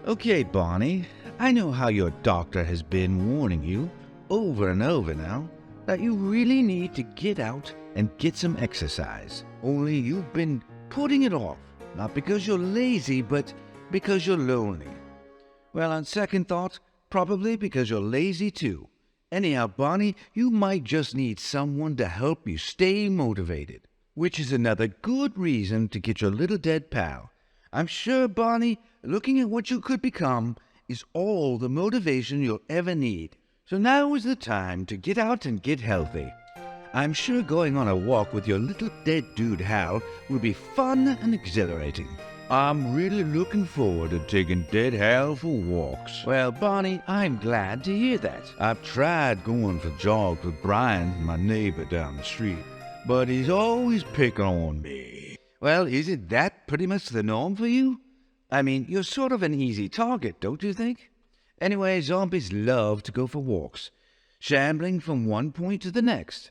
Okay, Barney, I know how your doctor has been warning you over and over now that you really need to get out and get some exercise. Only you've been putting it off, not because you're lazy, but because you're lonely. Well, on second thought, probably because you're lazy too. Anyhow, Barney, you might just need someone to help you stay motivated, which is another good reason to get your little dead pal. I'm sure, Barney, looking at what you could become is all the motivation you'll ever need. So now is the time to get out and get healthy. I'm sure going on a walk with your little dead dude Hal will be fun and exhilarating. I'm really looking forward to taking Dead Hal for walks. Well, Barney, I'm glad to hear that. I've tried going for jogs with Brian, my neighbor down the street, but he's always picking on me. Well, isn't that pretty much the norm for you? I mean, you're sort of an easy target, don't you think? Anyway, zombies love to go for walks, shambling from one point to the next.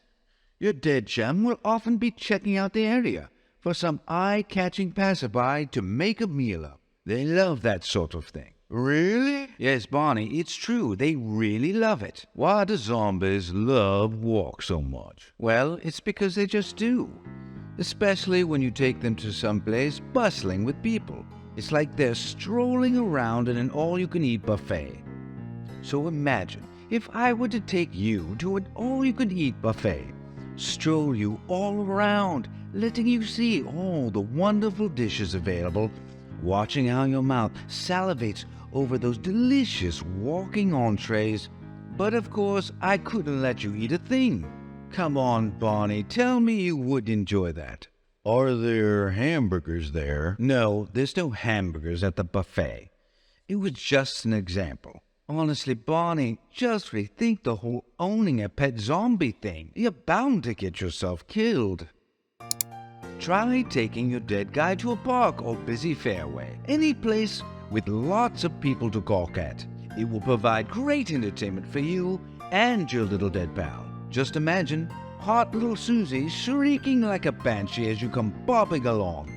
Your dead chum will often be checking out the area for some eye-catching passerby to make a meal of. They love that sort of thing. Really? Yes, Barney, it's true. They really love it. Why do zombies love walks so much? Well, it's because they just do. Especially when you take them to some place bustling with people. It's like they're strolling around in an all-you-can-eat buffet. So imagine if I were to take you to an all-you-can-eat buffet, stroll you all around, letting you see all the wonderful dishes available, watching how your mouth salivates over those delicious walking entrees. But of course, I couldn't let you eat a thing. Come on, Barney, tell me you would enjoy that. Are there hamburgers there? No, there's no hamburgers at the buffet. It was just an example. Honestly, Barney, just rethink the whole owning a pet zombie thing. You're bound to get yourself killed. Try taking your dead guy to a park or busy fairway. Any place with lots of people to gawk at. It will provide great entertainment for you and your little dead pal. Just imagine hot little Susie shrieking like a banshee as you come bobbing along.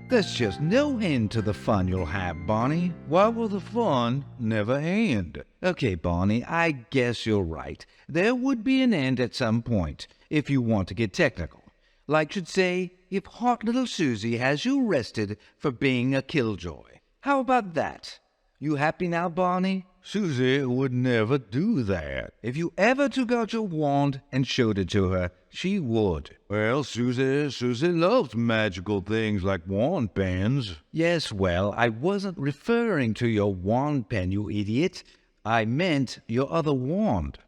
There's just no end to the fun you'll have, Barney. Why will the fun never end? Okay, Barney, I guess you're right. There would be an end at some point, if you want to get technical. Like should say, if hot little Susie has you arrested for being a killjoy. How about that? You happy now, Barney? Susie would never do that. If you ever took out your wand and showed it to her, she would. Well, Susie loves magical things like wand pens. Yes, well, I wasn't referring to your wand pen, you idiot. I meant your other wand.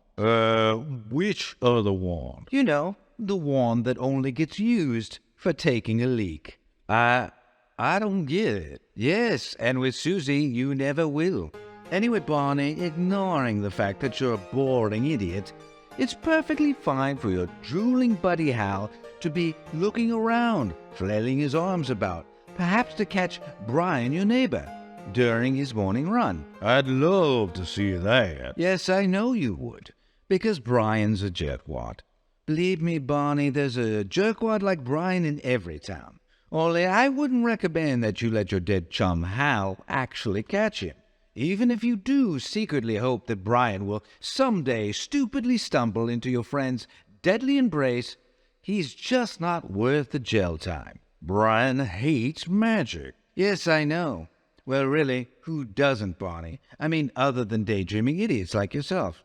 Which other wand? You know, the wand that only gets used for taking a leak. I don't get it. Yes, and with Susie, you never will. Anyway, Barney, ignoring the fact that you're a boring idiot, it's perfectly fine for your drooling buddy Hal to be looking around, flailing his arms about, perhaps to catch Brian, your neighbor, during his morning run. I'd love to see that. Yes, I know you would, because Brian's a jerkwad. Believe me, Barney, there's a jerkwad like Brian in every town. Only I wouldn't recommend that you let your dead chum Hal actually catch him. Even if you do secretly hope that Brian will someday stupidly stumble into your friend's deadly embrace, he's just not worth the jail time. Brian hates magic. Yes, I know. Well, really, who doesn't, Barney? I mean, other than daydreaming idiots like yourself.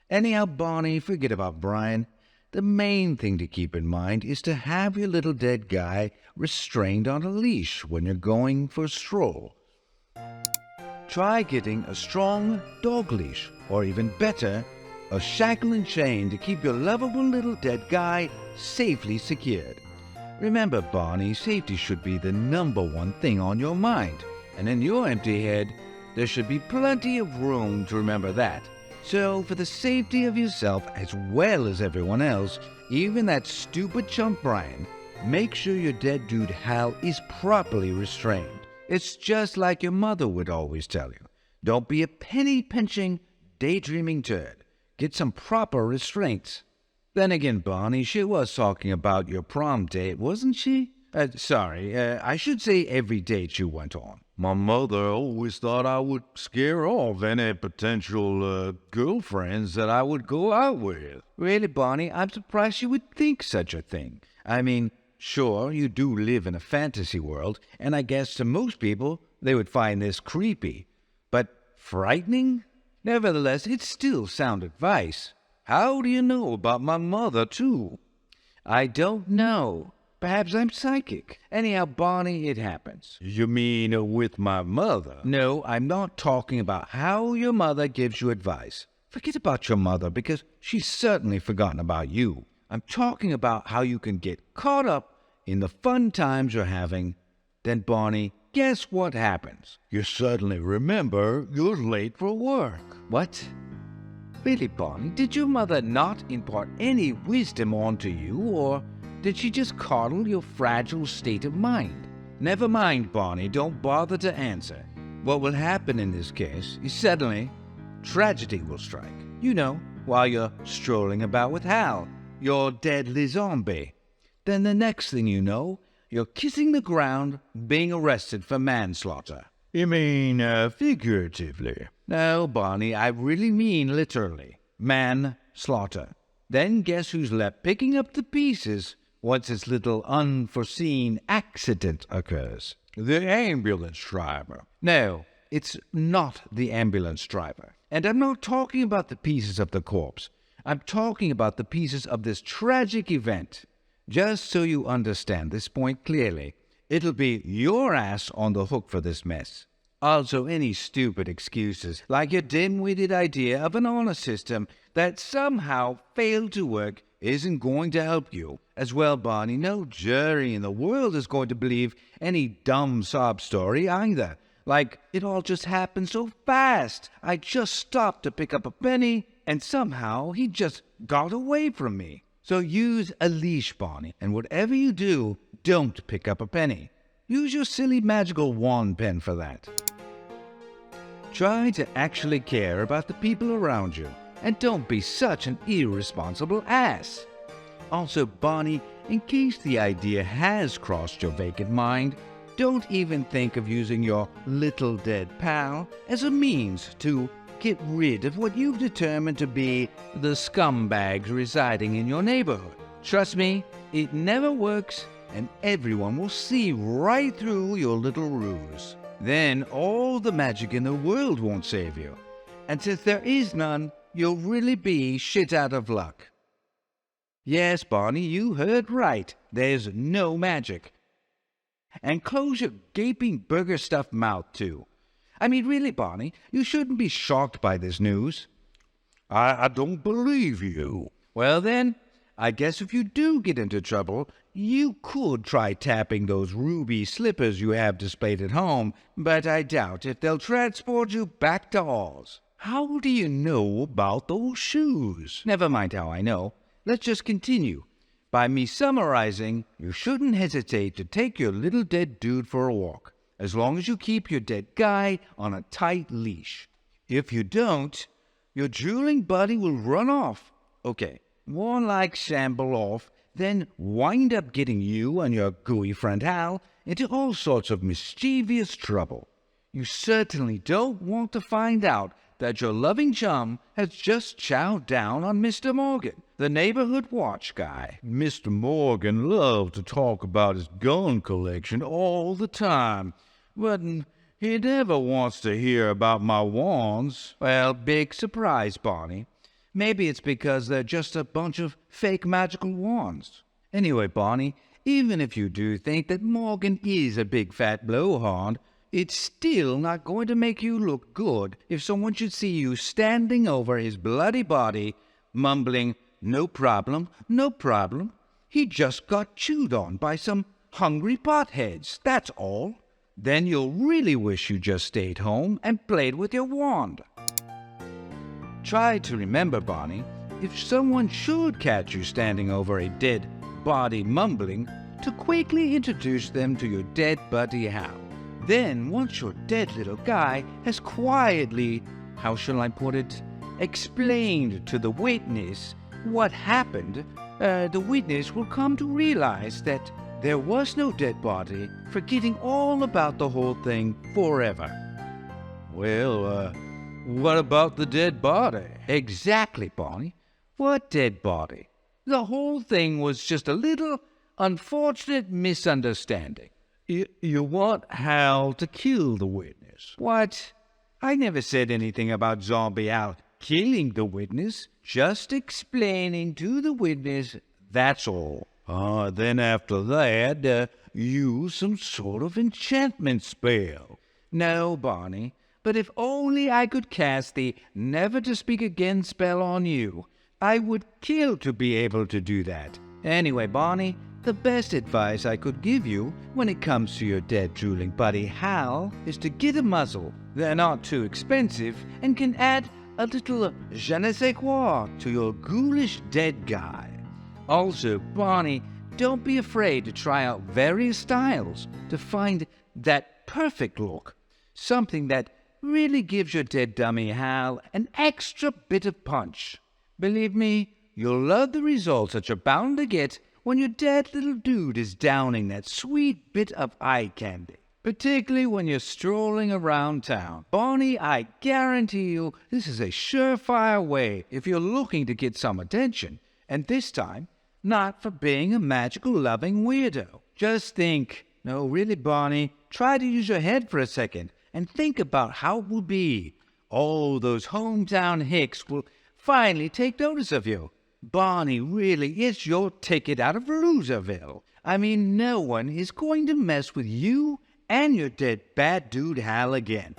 Anyhow, Barney, forget about Brian. The main thing to keep in mind is to have your little dead guy restrained on a leash when you're going for a stroll. Try getting a strong dog leash, or even better, a shackle and chain to keep your lovable little dead guy safely secured. Remember, Barney, safety should be the #1 thing on your mind, and in your empty head, there should be plenty of room to remember that. So, for the safety of yourself as well as everyone else, even that stupid chump Brian, make sure your dead dude Hal is properly restrained. It's just like your mother would always tell you. Don't be a penny-pinching, daydreaming turd. Get some proper restraints. Then again, Barney, she was talking about your prom date, wasn't she? I should say every date you went on. My mother always thought I would scare off any potential girlfriends that I would go out with. Really, Barney? I'm surprised you would think such a thing. I mean, sure, you do live in a fantasy world, and I guess to most people, they would find this creepy. But frightening? Nevertheless, it's still sound advice. How do you know about my mother, too? I don't know. Perhaps I'm psychic. Anyhow, Barney, it happens. You mean with my mother? No, I'm not talking about how your mother gives you advice. Forget about your mother, because she's certainly forgotten about you. I'm talking about how you can get caught up in the fun times you're having. Then, Barney, guess what happens? You suddenly remember you're late for work. What? Really, Barney, did your mother not impart any wisdom onto you, or did she just coddle your fragile state of mind? Never mind, Barney, don't bother to answer. What will happen in this case is suddenly tragedy will strike. You know, while you're strolling about with Hal, your deadly zombie. Then the next thing you know, you're kissing the ground, being arrested for manslaughter. You mean figuratively? No, Barney, I really mean literally. Manslaughter. Then guess who's left picking up the pieces once this little unforeseen accident occurs? The ambulance driver. No, it's not the ambulance driver. And I'm not talking about the pieces of the corpse. I'm talking about the pieces of this tragic event. Just so you understand this point clearly, it'll be your ass on the hook for this mess. Also, any stupid excuses, like your dim-witted idea of an honor system that somehow failed to work, isn't going to help you. As well, Barney, no jury in the world is going to believe any dumb sob story either. Like, it all just happened so fast. I just stopped to pick up a penny, and somehow he just got away from me. So use a leash, Barney, and whatever you do, don't pick up a penny. Use your silly magical wand pen for that. Try to actually care about the people around you, and don't be such an irresponsible ass. Also, Barney, in case the idea has crossed your vacant mind, don't even think of using your little dead pal as a means to get rid of what you've determined to be the scumbags residing in your neighborhood. Trust me, it never works, and everyone will see right through your little ruse. Then all the magic in the world won't save you. And since there is none, you'll really be shit out of luck. Yes, Barney, you heard right. There's no magic. And close your gaping burger-stuffed mouth, too. I mean, really, Barney, you shouldn't be shocked by this news. I don't believe you. Well, then, I guess if you do get into trouble, you could try tapping those ruby slippers you have displayed at home, but I doubt if they'll transport you back to Oz. How do you know about those shoes? Never mind how I know. Let's just continue. By me summarizing, you shouldn't hesitate to take your little dead dude for a walk, as long as you keep your dead guy on a tight leash. If you don't, your drooling buddy will run off. Okay, more like shamble off, then wind up getting you and your gooey friend Hal into all sorts of mischievous trouble. You certainly don't want to find out that your loving chum has just chowed down on Mr. Morgan, the neighborhood watch guy. Mr. Morgan loved to talk about his gun collection all the time, but he never wants to hear about my wands. Well, big surprise, Barney. Maybe it's because they're just a bunch of fake magical wands. Anyway, Barney, even if you do think that Morgan is a big fat blowhard, it's still not going to make you look good if someone should see you standing over his bloody body, mumbling, "No problem, no problem. He just got chewed on by some hungry potheads, that's all." Then you'll really wish you just stayed home and played with your wand. Try to remember, Barney, if someone should catch you standing over a dead body mumbling, to quickly introduce them to your dead buddy Hal. Then, once your dead little guy has quietly, how shall I put it, explained to the witness what happened, the witness will come to realize that there was no dead body, forgetting all about the whole thing forever. Well, what about the dead body? Exactly, Barney. What dead body? The whole thing was just a little unfortunate misunderstanding. You want Hal to kill the witness? What? I never said anything about Zombie Hal killing the witness. Just explaining to the witness, that's all. Then after that, use some sort of enchantment spell. No, Barney, but if only I could cast the never to speak again spell on you, I would kill to be able to do that. Anyway, Barney, the best advice I could give you when it comes to your dead drooling buddy Hal is to get a muzzle. They're not too expensive and can add a little je ne sais quoi to your ghoulish dead guy. Also, Barney, don't be afraid to try out various styles to find that perfect look. Something that really gives your dead dummy Hal an extra bit of punch. Believe me, you'll love the results that you're bound to get when your dead little dude is downing that sweet bit of eye candy. Particularly when you're strolling around town. Barney, I guarantee you this is a surefire way if you're looking to get some attention. And this time, not for being a magical loving weirdo. Just think. No, really, Barney, try to use your head for a second and think about how it will be. All those hometown hicks will finally take notice of you. Barney really is your ticket out of Loserville. I mean, no one is going to mess with you and your dead bad dude Hal again.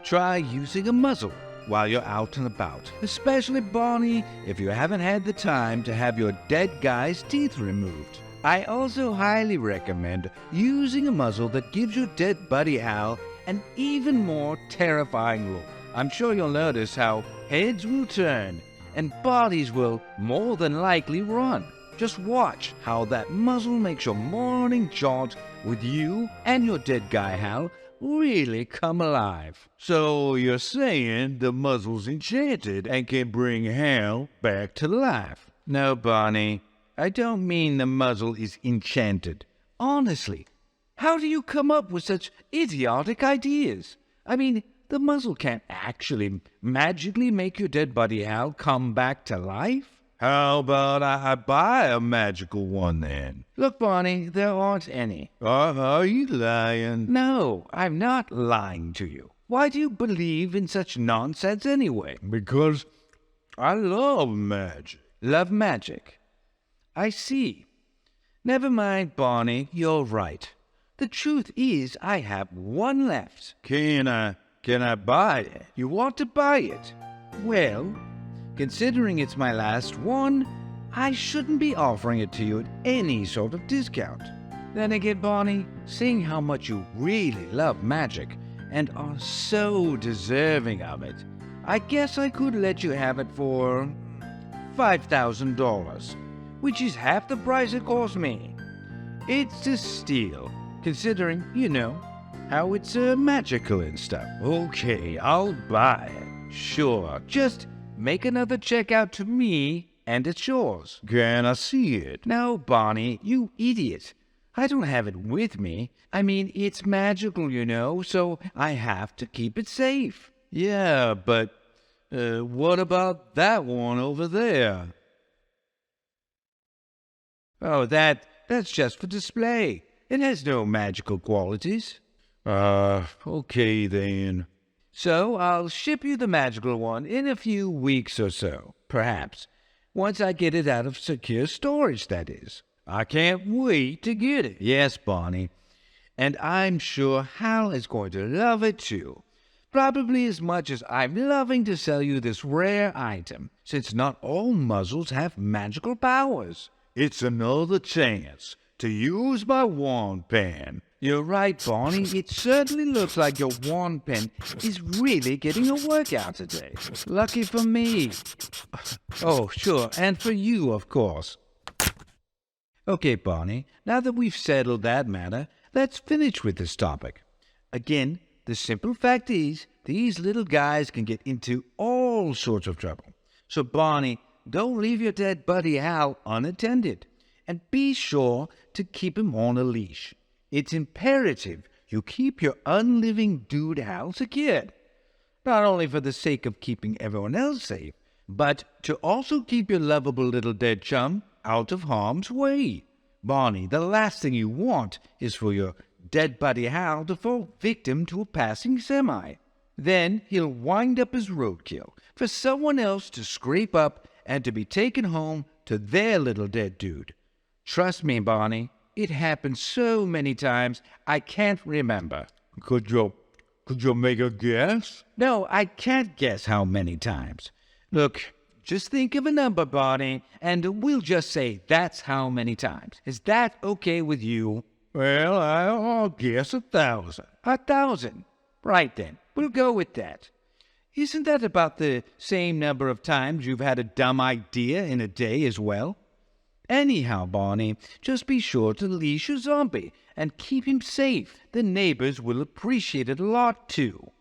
Try using a muzzle while you're out and about, especially, Barney, if you haven't had the time to have your dead guy's teeth removed. I also highly recommend using a muzzle that gives your dead buddy Hal an even more terrifying look. I'm sure you'll notice how heads will turn and bodies will more than likely run. Just watch how that muzzle makes your morning jaunt with you and your dead guy Hal really come alive. So you're saying the muzzle's enchanted and can bring Hal back to life? No, Barney, I don't mean the muzzle is enchanted. Honestly, how do you come up with such idiotic ideas? I mean, the muzzle can't actually magically make your dead buddy Hal come back to life. How about I buy a magical one then? Look, Barney, there aren't any. Are you lying? No, I'm not lying to you. Why do you believe in such nonsense anyway? Because I love magic. Love magic? I see. Never mind, Barney, you're right. The truth is I have one left. Can I buy it? You want to buy it? Well, considering it's my last one, I shouldn't be offering it to you at any sort of discount. Then again, Barney, seeing how much you really love magic and are so deserving of it, I guess I could let you have it for $5,000, which is half the price it cost me. It's a steal, considering, you know, how it's magical and stuff. Okay, I'll buy it. Sure, just make another check out to me, and it's yours. Can I see it? No, Barney, you idiot. I don't have it with me. I mean, it's magical, you know, so I have to keep it safe. Yeah, but what about that one over there? Oh, that's just for display. It has no magical qualities. Okay then. So I'll ship you the magical one in a few weeks or so, perhaps. Once I get it out of secure storage, that is. I can't wait to get it. Yes, Barney. And I'm sure Hal is going to love it too. Probably as much as I'm loving to sell you this rare item, since not all muzzles have magical powers. It's another chance to use my wand pen. You're right, Barney. It certainly looks like your wand pen is really getting a workout today. Lucky for me. Oh, sure, and for you, of course. Okay, Barney, now that we've settled that matter, let's finish with this topic. Again, the simple fact is, these little guys can get into all sorts of trouble. So, Barney, don't leave your dead buddy Hal unattended. And be sure to keep him on a leash. It's imperative you keep your unliving dude Hal secured. Not only for the sake of keeping everyone else safe, but to also keep your lovable little dead chum out of harm's way. Barney, the last thing you want is for your dead buddy Hal to fall victim to a passing semi. Then he'll wind up as roadkill for someone else to scrape up and to be taken home to their little dead dude. Trust me, Barney, it happened so many times I can't remember. Could you make a guess? No, I can't guess how many times. Look, just think of a number, Barney, and we'll just say that's how many times. Is that okay with you? Well, I'll guess 1,000. 1,000. Right then, we'll go with that. Isn't that about the same number of times you've had a dumb idea in a day as well? Anyhow, Barney, just be sure to leash your zombie and keep him safe. The neighbors will appreciate it a lot, too.